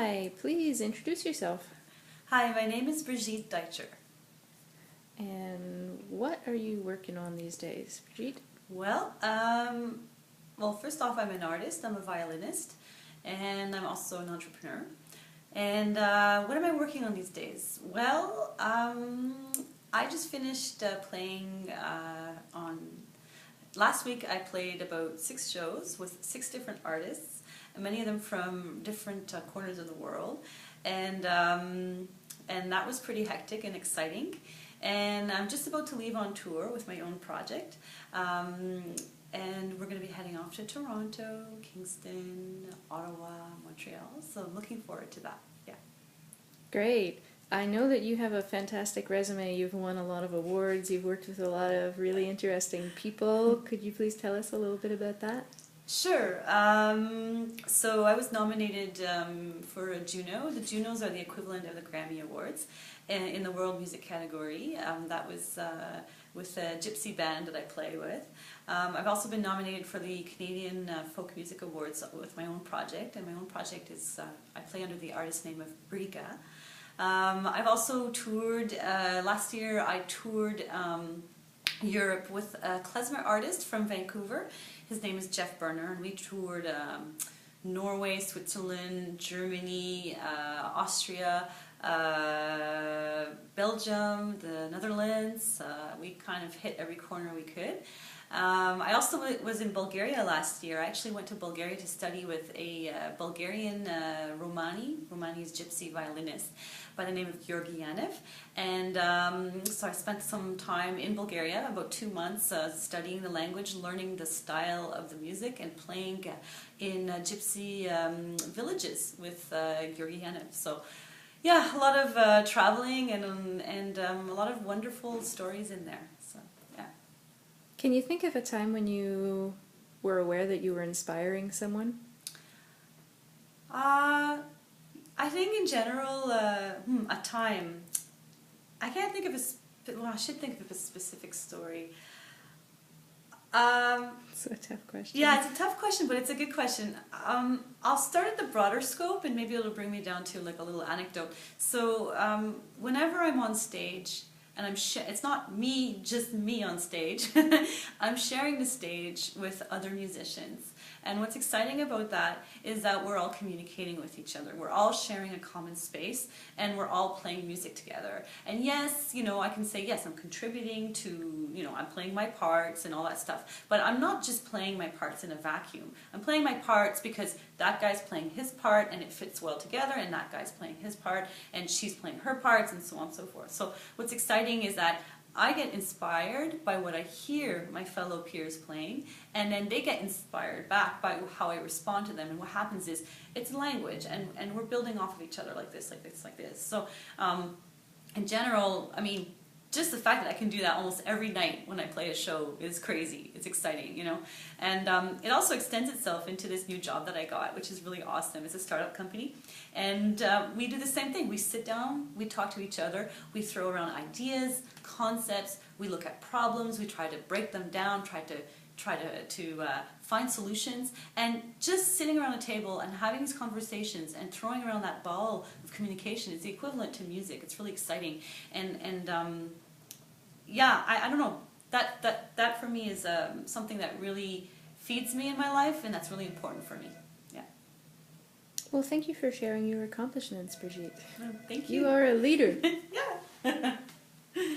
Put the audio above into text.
Hi, please introduce yourself. Hi, my name is Brigitte Deitcher. And what are you working on these days, Brigitte? Well, first off, I'm an artist, I'm a violinist, and I'm also an entrepreneur. And what am I working on these days? I just finished playing on... Last week I played about 6 shows with 6 different artists, and many of them from different corners of the world. And that was pretty hectic and exciting. And I'm just about to leave on tour with my own project. And we're going to be heading off to Toronto, Kingston, Ottawa, Montreal. So I'm looking forward to that. Yeah. Great. I know that you have a fantastic resume. You've won a lot of awards. You've worked with a lot of really interesting people. Could you please tell us a little bit about that? Sure. So I was nominated for a Juno. The Junos are the equivalent of the Grammy Awards in the world music category. That was with a gypsy band that I play with. I've also been nominated for the Canadian Folk Music Awards with my own project, and my own project is, I play under the artist name of Brigitte. I've also toured, last year I toured Europe with a klezmer artist from Vancouver. His name is Jeff Berner, and we toured Norway, Switzerland, Germany, Austria, Belgium, the Netherlands. We kind of hit every corner we could. I also was in Bulgaria last year. I actually went to Bulgaria to study with a Bulgarian Romani's gypsy violinist by the name of Georgianev. And so I spent some time in Bulgaria, about 2 months, studying the language, learning the style of the music, and playing in gypsy villages with Georgianev. So yeah, a lot of traveling and a lot of wonderful stories in there. So yeah. Can you think of a time when you were aware that you were inspiring someone? I think in general, a time. I can't think of I should think of a specific story. It's a tough question. Yeah, it's a tough question, but it's a good question. I'll start at the broader scope, and maybe it'll bring me down to like a little anecdote. So whenever I'm on stage, and it's not me, just me on stage, I'm sharing the stage with other musicians. And what's exciting about that is that we're all communicating with each other. We're all sharing a common space, and we're all playing music together. And yes, you know, I can say, yes, I'm contributing to, you know, I'm playing my parts and all that stuff. But I'm not just playing my parts in a vacuum. I'm playing my parts because that guy's playing his part, and it fits well together, and that guy's playing his part, and she's playing her parts, and so on and so forth. So what's exciting is that I get inspired by what I hear my fellow peers playing, and then they get inspired back by how I respond to them. And what happens is, it's language, and we're building off of each other like this, like this, like this. So in general, I mean, just the fact that I can do that almost every night when I play a show is crazy. It's exciting, you know. And it also extends itself into this new job that I got, which is really awesome. It's a startup company. And we do the same thing. We sit down, we talk to each other, we throw around ideas, concepts, we look at problems, we try to break them down, try to find solutions, and just sitting around a table and having these conversations and throwing around that ball of communication is the equivalent to music. It's really exciting, and yeah, I don't know, that for me is something that really feeds me in my life, and that's really important for me. Yeah. Well, thank you for sharing your accomplishments, Brigitte. Thank you. You are a leader.